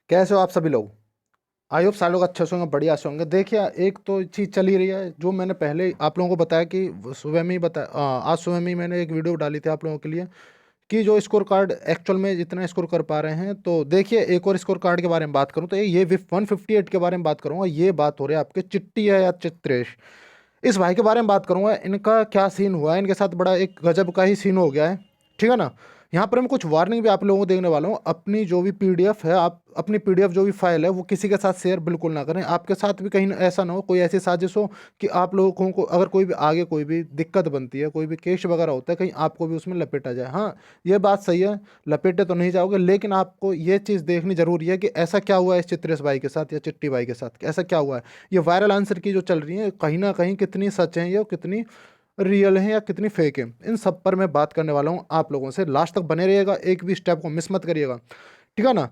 कैसे हो आप सभी लोग। आई होप सारे लोग अच्छे से होंगे, बढ़िया से होंगे। देखिए, एक तो चीज़ चल ही रही है जो मैंने पहले आप लोगों को बताया कि सुबह में ही आज सुबह में ही मैंने एक वीडियो डाली थी आप लोगों के लिए कि जो स्कोर कार्ड एक्चुअल में जितना स्कोर कर पा रहे हैं। तो देखिए, एक और स्कोर कार्ड के बारे में बात करूं तो ये 158 के बारे में बात करूंगा। ये बात हो रही है आपके चिट्टी है या चित्रेश, इस भाई के बारे में बात करूंगा। इनका क्या सीन हुआ है, इनके साथ बड़ा एक गजब का ही सीन हो गया है। ठीक है ना। यहाँ पर मैं कुछ वार्निंग भी आप लोगों को देने वाला हूँ। अपनी जो भी पीडीएफ है, आप अपनी पीडीएफ जो भी फाइल है वो किसी के साथ शेयर बिल्कुल ना करें। आपके साथ भी कहीं ऐसा ना हो, कोई ऐसी साजिश हो कि आप लोगों को अगर कोई भी आगे कोई भी दिक्कत बनती है, कोई भी केस वगैरह होता है, कहीं आपको भी उसमें लपेटा जाए। हाँ, ये बात सही है, लपेटे तो नहीं जाओगे, लेकिन आपको ये चीज़ देखनी जरूरी है कि ऐसा क्या हुआ है इस चित्रेश भाई के साथ या चिट्टी भाई के साथ, ऐसा क्या हुआ है। ये वायरल आंसर की जो चल रही है, कहीं ना कहीं कितनी सच है ये और कितनी रियल है या कितनी फेक है, इन सब पर मैं बात करने वाला हूँ आप लोगों से। लास्ट तक बने रहिएगा, एक भी स्टेप को मिस मत करिएगा। ठीक है ना।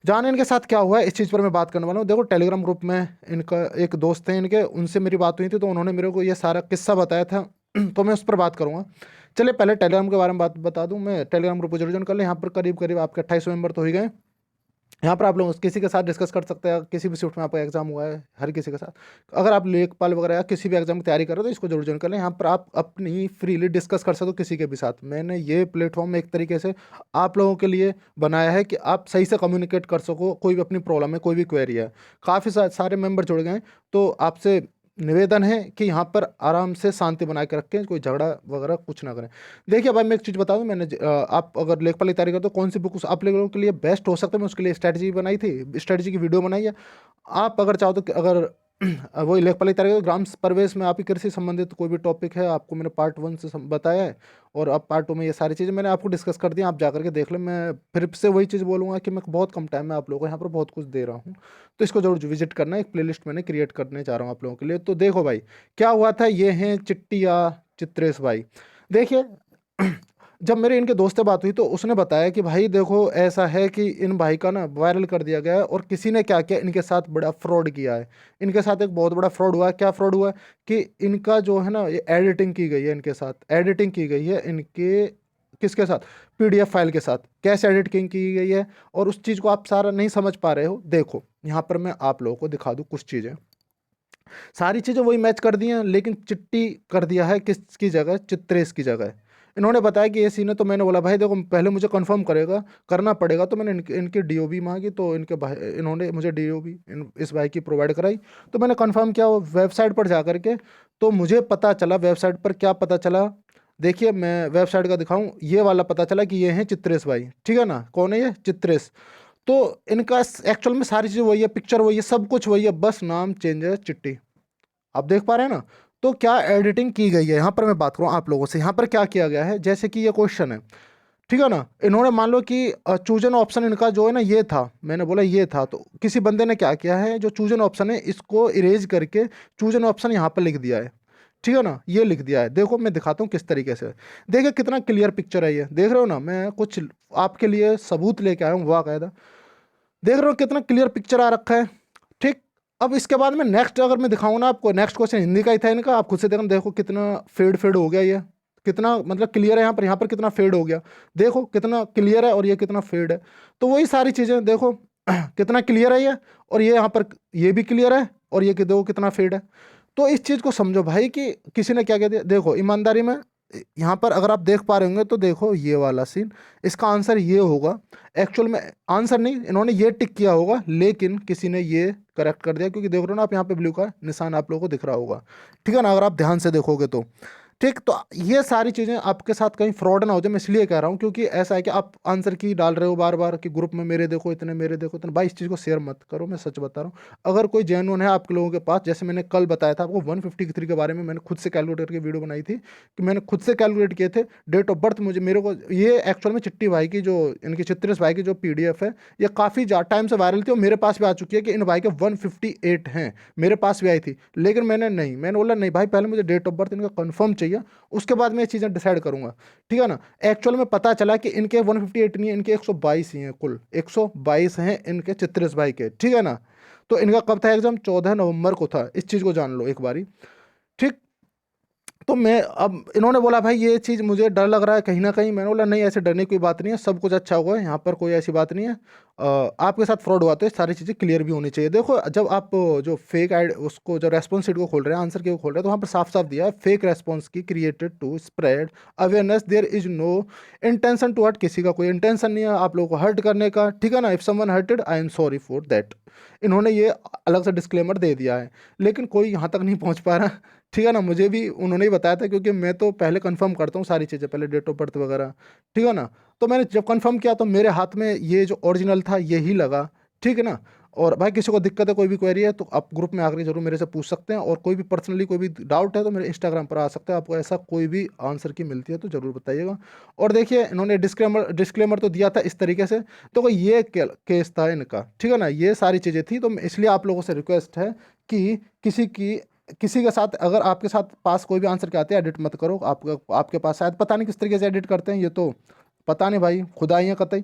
जाने इनके साथ क्या हुआ है इस चीज़ पर मैं बात करने वाला हूँ। देखो, टेलीग्राम ग्रुप में इनका एक दोस्त है इनके, उनसे मेरी बात हुई थी तो उन्होंने मेरे को ये सारा किस्सा बताया था तो मैं उस पर बात करूँगा। चलिए, पहले टेलीग्राम के बारे में बात बता दूं। मैं टेलीग्राम ग्रुप को जरूर ज्वाइन कर लें। यहाँ पर करीब करीब आपके 28 मेंबर तो हो ही गए। यहाँ पर आप लोग किसी के साथ डिस्कस कर सकते हैं, किसी भी शिफ्ट में आपका एग्जाम हुआ है हर किसी के साथ। अगर आप लेखपाल वगैरह या किसी भी एग्जाम की तैयारी कर रहे हो तो इसको जरूर ज्वाइन कर लें। यहाँ पर आप अपनी फ्रीली डिस्कस कर सकते हो किसी के भी साथ। मैंने ये प्लेटफॉर्म एक तरीके से आप लोगों के लिए बनाया है कि आप सही से कम्युनिकेट कर सको। कोई भी अपनी प्रॉब्लम है, कोई भी क्वेरी है, काफ़ी सारे मेंबर जुड़ गए हैं। तो आपसे निवेदन है कि यहाँ पर आराम से शांति बना के रखें, कोई झगड़ा वगैरह कुछ ना करें। देखिए भाई, मैं एक चीज़ बता दूं। आप अगर लेखपाल की तैयारी करते हो, कौन सी बुक आप लोगों के लिए बेस्ट हो सकता है, मैं उसके लिए स्ट्रैटेजी बनाई थी, स्ट्रैटेजी की वीडियो बनाई है। आप अगर चाहो तो अगर वही लेखपाल की तैयारी करो, ग्राम प्रवेश में आप ही कृषि संबंधित कोई भी टॉपिक है, आपको मैंने पार्ट 1 से बताया है और अब पार्ट 2 में ये सारी चीज़ें मैंने आपको डिस्कस कर दी। आप जा करके देख लें। मैं फिर से वही चीज़ बोलूँगा कि मैं बहुत कम टाइम में आप लोगों को यहाँ पर बहुत कुछ दे रहा हूँ, तो इसको जरूर विजिट करना। एक प्लेलिस्ट मैंने क्रिएट करने जा रहा हूँ आप लोगों के लिए। तो देखो भाई, क्या हुआ था। ये हैं चिट्टी या चित्रेश भाई। देखिए, जब मेरे इनके दोस्त से बात हुई तो उसने बताया कि भाई देखो, ऐसा है कि इन भाई का ना वायरल कर दिया गया है और किसी ने क्या किया, इनके साथ बड़ा फ्रॉड किया है। इनके साथ एक बहुत बड़ा फ्रॉड हुआ है। क्या फ्रॉड हुआ है कि इनका जो है ना, ये एडिटिंग की गई है, इनके साथ एडिटिंग की गई है। इनके किसके साथ, पीडीएफ फाइल के साथ कैसे एडिटिंग की गई है, और उस चीज़ को आप सारा नहीं समझ पा रहे हो। देखो, यहाँ पर मैं आप लोगों को दिखा दूँ कुछ चीज़ें। सारी चीज़ें वही मैच कर दी हैं, लेकिन चिट्टी कर दिया है किसकी जगह, चित्रेश की जगह। इन्होंने बताया कि ये सीन है, तो मैंने बोला भाई देखो, पहले मुझे कंफर्म करना पड़ेगा। तो मैंने इनकी डीओबी मांगी, तो इनके भाई इन्होंने मुझे डीओबी इस भाई की प्रोवाइड कराई। तो मैंने कंफर्म किया वो वेबसाइट पर जा करके। तो मुझे पता चला वेबसाइट पर क्या पता चला। देखिए, मैं वेबसाइट का दिखाऊं, ये वाला पता चला कि ये हैं चित्रेश भाई। ठीक है ना। कौन है ये, चित्रेश। तो इनका एक्चुअल में सारी चीज़ वही है, पिक्चर वही है, सब कुछ वही है, बस नाम चेंज है, चिट्टी। आप देख पा रहे हैं ना। तो क्या एडिटिंग की गई है, यहाँ पर मैं बात करूँ आप लोगों से। यहाँ पर क्या किया गया है, जैसे कि ये क्वेश्चन है, ठीक है ना। इन्होंने मान लो कि चूजन ऑप्शन इनका जो है ना ये था, मैंने बोला ये था, तो किसी बंदे ने क्या किया है, जो चूजन ऑप्शन है इसको इरेज करके चूजन ऑप्शन यहाँ पर लिख दिया है। ठीक है ना, ये लिख दिया है। देखो, मैं दिखाता हूँ किस तरीके से। देखिए कितना क्लियर पिक्चर है, ये देख रहे हो ना। मैं कुछ आपके लिए सबूत लेके आया हूँ वाकायदा। देख रहे हो कितना क्लियर पिक्चर आ रखा है। ठीक। अब इसके बाद में नेक्स्ट अगर मैं दिखाऊँ ना आपको, नेक्स्ट क्वेश्चन हिंदी का ही था इनका, आप खुद से देखो। देखो कितना फेड फेड हो गया ये, कितना मतलब क्लियर है। यहाँ पर कितना फेड हो गया, देखो कितना क्लियर है, और ये कितना फेड है। तो वही सारी चीज़ें देखो कितना क्लियर है ये, और ये यहाँ पर ये भी क्लियर है, और ये देखो कितना फेड है। तो इस चीज़ को समझो भाई कि किसी ने क्या कह दिया। देखो ईमानदारी में, यहाँ पर अगर आप देख पा रहे होंगे तो देखो ये वाला सीन, इसका आंसर ये होगा। एक्चुअल में आंसर नहीं, इन्होंने ये टिक किया होगा, लेकिन किसी ने ये करेक्ट कर दिया, क्योंकि देख रहे हो ना आप, यहाँ पे ब्लू का निशान आप लोगों को दिख रहा होगा। ठीक है ना, अगर आप ध्यान से देखोगे तो। ठीक। तो ये सारी चीज़ें आपके साथ कहीं फ्रॉड ना हो जाए, मैं इसलिए कह रहा हूँ, क्योंकि ऐसा है कि आप आंसर की डाल रहे हो बार बार कि ग्रुप में मेरे देखो इतने, मेरे देखो इतने। भाई इस चीज़ को शेयर मत करो, मैं सच बता रहा हूँ। अगर कोई जेन्युइन है आप लोगों के पास, जैसे मैंने कल बताया था आपको 153 के बारे में, मैंने खुद से कैलकुलेट करके वीडियो बनाई थी कि मैंने खुद से कैलकुलेट किए थे डेट ऑफ बर्थ। मुझे मेरे को ये एक्चुअल में चिट्टी भाई की जो, इनकी चित्रेश भाई की जो पीडीएफ है, ये काफ़ी टाइम से वायरल थी और मेरे पास भी आ चुकी है कि इन भाई के 158 हैं। मेरे पास भी आई थी, लेकिन मैंने बोला नहीं भाई, पहले मुझे डेट ऑफ बर्थ इनका कंफर्म चाहिए, उसके बाद मैं ये चीज़ें डिसाइड करूंगा। ठीक है ना। एक्चुअल में पता चला कि इनके 158 नहीं है, इनके 122 ही हैं, कुल 122 हैं इनके चित्रेश भाई के। ठीक है ना। तो इनका कब था एग्जाम, 14 नवंबर को था। इस चीज़ को जान लो एक बारी। ठीक। तो मैं अब इन्होंने बोला भाई ये चीज़ मुझे डर लग रहा है कहीं ना कहीं। मैंने बोला नहीं, ऐसे डरने की कोई बात नहीं है, सब कुछ अच्छा हुआ है, यहाँ पर कोई ऐसी बात नहीं है। आपके साथ फ्रॉड हुआ तो ये सारी चीज़ें क्लियर भी होनी चाहिए। देखो जब आप जो फेक आईडी उसको जो रेस्पॉन्स शीट को खोल रहे हैं, आंसर की को खोल रहे हैं, तो वहाँ पर साफ साफ दिया है फेक रेस्पॉन्स की created to spread awareness, there is no intention to hurt. किसी का कोई इंटेंशन नहीं है आप लोगों को हर्ट करने का, ठीक है ना। If someone hurted I am sorry for that. इन्होंने ये अलग से डिस्क्लेमर दे दिया है, लेकिन कोई यहाँ तक नहीं पहुँच पा रहा, ठीक है ना। मुझे भी उन्होंने ही बताया था, क्योंकि मैं तो पहले कंफर्म करता हूँ सारी चीज़ें, पहले डेट ऑफ बर्थ वगैरह, ठीक है ना। तो मैंने जब कंफर्म किया तो मेरे हाथ में ये जो ओरिजिनल था यही लगा, ठीक है ना। और भाई किसी को दिक्कत है, कोई भी क्वेरी है, तो आप ग्रुप में आकर जरूर मेरे से पूछ सकते हैं, और कोई भी पर्सनली कोई भी डाउट है तो मेरे इंस्टाग्राम पर आ सकते हैं। आपको ऐसा कोई भी आंसर की मिलती है तो ज़रूर बताइएगा। और देखिए इन्होंने डिस्क्लेमर डिस्क्लेमर तो दिया था इस तरीके से, तो कोई ये केस था इनका, ठीक है ना। ये सारी चीज़ें थी, तो इसलिए आप लोगों से रिक्वेस्ट है कि किसी के साथ अगर आपके साथ पास कोई भी आंसर के आते हैं, एडिट मत करो। आपके पास शायद पता नहीं किस तरीके से एडिट करते हैं, ये तो पता नहीं भाई, खुदा ही है कतई।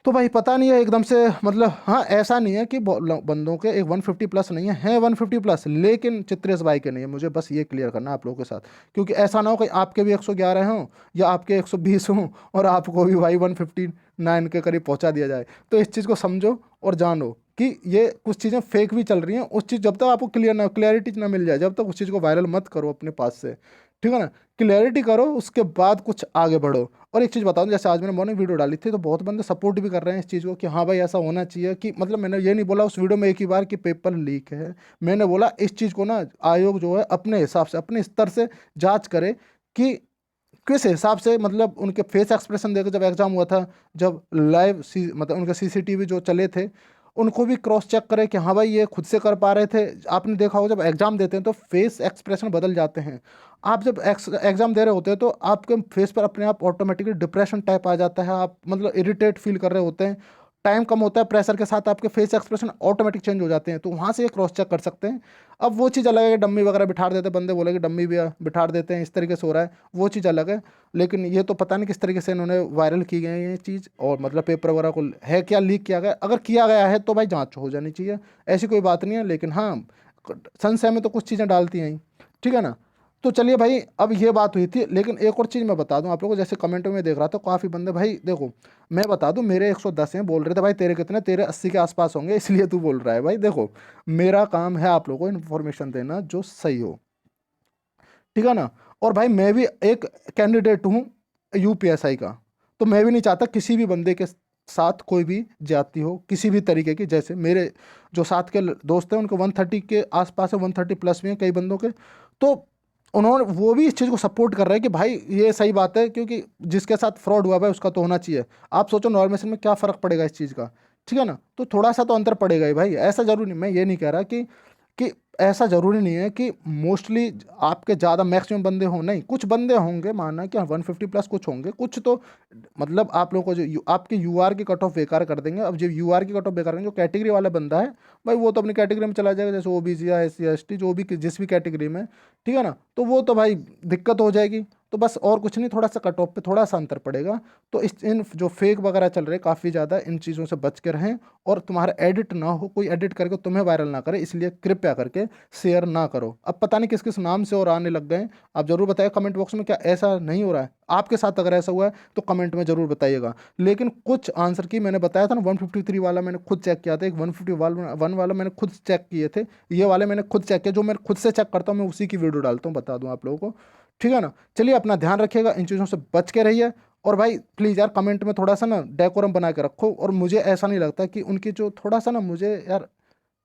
तो भाई पता नहीं है एकदम से, मतलब हाँ ऐसा नहीं है कि बंदों के एक 150 प्लस नहीं है 150 प्लस, लेकिन चित्रेश भाई के नहीं है। मुझे बस ये क्लियर करना है आप लोगों के साथ, क्योंकि ऐसा ना हो कि आपके भी 111 हों या आपके 120 हों और आपको भी भाई 159 के करीब पहुंचा दिया जाए। तो इस चीज़ को समझो और जानो कि ये कुछ चीज़ें फेक भी चल रही हैं। उस चीज़ जब तक आपको क्लियरिटी ना मिल जाए, जब तक उस चीज़ को वायरल मत करो अपने पास से, ठीक है ना। क्लियरिटी करो, उसके बाद कुछ आगे बढ़ो। और एक चीज़ बताऊँ, जैसे आज मैंने मॉर्निंग वीडियो डाली थी तो बहुत बंदे सपोर्ट भी कर रहे हैं इस चीज़ को कि हाँ भाई ऐसा होना चाहिए। कि मतलब मैंने ये नहीं बोला उस वीडियो में एक ही बार कि पेपर लीक है, मैंने बोला इस चीज़ को ना आयोग जो है अपने हिसाब से अपने स्तर से जांच करे कि किस हिसाब से, मतलब उनके फेस एक्सप्रेशन देखो जब एग्जाम हुआ था, जब लाइव मतलब उनके सीसीटीवी जो चले थे, उनको भी क्रॉस चेक करें कि हाँ भाई ये खुद से कर पा रहे थे। आपने देखा होगा जब एग्जाम देते हैं तो फेस एक्सप्रेशन बदल जाते हैं। आप जब एग्जाम दे रहे होते हैं तो आपके फेस पर अपने आप ऑटोमेटिकली डिप्रेशन टाइप आ जाता है, आप मतलब इरिटेट फील कर रहे होते हैं, टाइम कम होता है, प्रेशर के साथ आपके फेस एक्सप्रेशन ऑटोमेटिक चेंज हो जाते हैं, तो वहाँ से ये क्रॉस चेक कर सकते हैं। अब वो चीज़ अलग है कि डम्मी वगैरह बिठा देते हैं, बंदे बोले कि डम्मी भी बिठा देते हैं, इस तरीके से हो रहा है, वो चीज़ अलग है। लेकिन ये तो पता नहीं किस तरीके से इन्होंने वायरल की गई है ये चीज़, और मतलब पेपर वगैरह को है क्या लीक किया गया, अगर किया गया है तो भाई जांच हो जानी चाहिए, ऐसी कोई बात नहीं है। लेकिन हाँ संशय में तो कुछ चीज़ें डालती हैं ही, ठीक है ना। तो चलिए भाई, अब ये बात हुई थी, लेकिन एक और चीज़ मैं बता दूं आप लोगों को। जैसे कमेंटों में देख रहा था काफ़ी बंदे, भाई देखो मैं बता दूं, मेरे 110 हैं, बोल रहे थे भाई तेरे कितने, तेरे 80 के आसपास होंगे इसलिए तू बोल रहा है। भाई देखो मेरा काम है आप लोगों को इन्फॉर्मेशन देना जो सही हो, ठीक है ना। और भाई मैं भी एक कैंडिडेट हूँ यूपीएसआई का, तो मैं भी नहीं चाहता किसी भी बंदे के साथ कोई भी जाती हो किसी भी तरीके की। जैसे मेरे जो साथ के दोस्त हैं उनको 130 के आसपास है, 130 प्लस भी हैं कई बंदों के, तो उन्होंने वो भी इस चीज़ को सपोर्ट कर रहे हैं कि भाई ये सही बात है, क्योंकि जिसके साथ फ्रॉड हुआ भाई उसका तो होना चाहिए। आप सोचो नॉर्मेशन में क्या फ़र्क पड़ेगा इस चीज़ का, ठीक है ना। तो थोड़ा सा तो अंतर पड़ेगा ही भाई, ऐसा जरूरी नहीं, मैं ये नहीं कह रहा कि ऐसा ज़रूरी नहीं है कि मोस्टली आपके ज़्यादा मैक्सिमम बंदे हों, नहीं कुछ बंदे होंगे, मानना कि 150 प्लस कुछ होंगे, कुछ तो मतलब आप लोगों को जो आपके यूआर की कट ऑफ बेकार कर देंगे। अब जो यूआर की कट ऑफ बेकार करेंगे, जो कैटेगरी वाला बंदा है भाई वो तो अपनी कैटेगरी में चला जाएगा, जैसे ओबीसी या एससी एसटी जो भी जिस भी कैटेगरी में, ठीक है ना। तो वो तो भाई दिक्कत हो जाएगी। तो बस और कुछ नहीं, थोड़ा सा कट ऑफ पे थोड़ा सा अंतर पड़ेगा। तो इस इन जो फेक वगैरह चल रहे हैं काफ़ी ज़्यादा, इन चीज़ों से बच के रहें, और तुम्हारा एडिट ना हो, कोई एडिट करके तुम्हें वायरल ना करे, इसलिए कृपया करके शेयर ना करो। अब पता नहीं किस किस नाम से और आने लग गए हैं, आप जरूर बताइए कमेंट बॉक्स में, क्या ऐसा नहीं हो रहा है आपके साथ? अगर ऐसा हुआ है तो कमेंट में जरूर बताइएगा। लेकिन कुछ आंसर की मैंने बताया था ना, 153 वाला मैंने खुद चेक किया था, एक 151 वाला मैंने खुद चेक किए थे, ये वाले मैंने खुद चेक किया। जो मैं खुद से चेक करता हूँ मैं उसी की वीडियो डालता हूँ, बता दूँ आप लोगों को, ठीक है ना। चलिए अपना ध्यान रखिएगा, इन चीज़ों से बच के रहिए। और भाई प्लीज़ यार कमेंट में थोड़ा सा ना डेकोरम बना के रखो। और मुझे ऐसा नहीं लगता कि उनकी जो थोड़ा सा ना, मुझे यार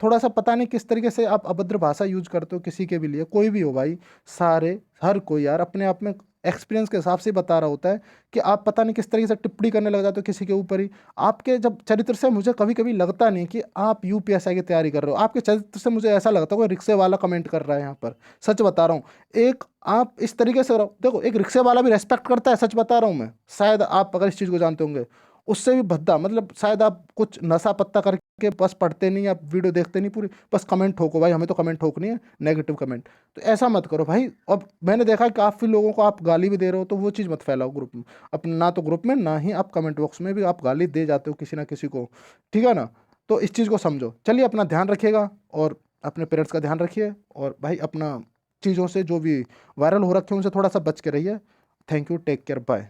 थोड़ा सा पता नहीं किस तरीके से आप अभद्र भाषा यूज करते हो किसी के भी लिए, कोई भी हो भाई, सारे हर कोई यार अपने आप में एक्सपीरियंस के हिसाब से ही बता रहा होता है कि आप पता नहीं किस तरीके से टिप्पणी करने लग जाते हो किसी के ऊपर ही। आपके जब चरित्र से मुझे कभी कभी लगता नहीं कि आप यूपीएसआई की तैयारी कर रहे हो, आपके चरित्र से मुझे ऐसा लगता है कोई रिक्शे वाला कमेंट कर रहा है यहाँ पर, सच बता रहा हूँ। एक आप इस तरीके से रहो, देखो एक रिक्शे वाला भी रेस्पेक्ट करता है, सच बता रहा हूँ मैं, शायद आप अगर इस चीज़ को जानते होंगे, उससे भी भद्दा, मतलब शायद आप कुछ नशा पत्ता करके बस पढ़ते नहीं, आप वीडियो देखते नहीं पूरी, बस कमेंट ठोको भाई, हमें तो कमेंट ठोकनी है, नेगेटिव कमेंट। तो ऐसा मत करो भाई। अब मैंने देखा है काफ़ी लोगों को आप गाली भी दे रहे हो, तो वो चीज़ मत फैलाओ ग्रुप में अपना, ना तो ग्रुप में ना ही आप कमेंट बॉक्स में भी आप गाली दे जाते हो किसी ना किसी को, ठीक है ना। तो इस चीज़ को समझो। चलिए अपना ध्यान रखिएगा और अपने पेरेंट्स का ध्यान रखिए, और भाई अपना चीज़ों से, जो भी वायरल हो रखे हैं उनसे थोड़ा सा बच के रहिए। Thank you, take care, bye.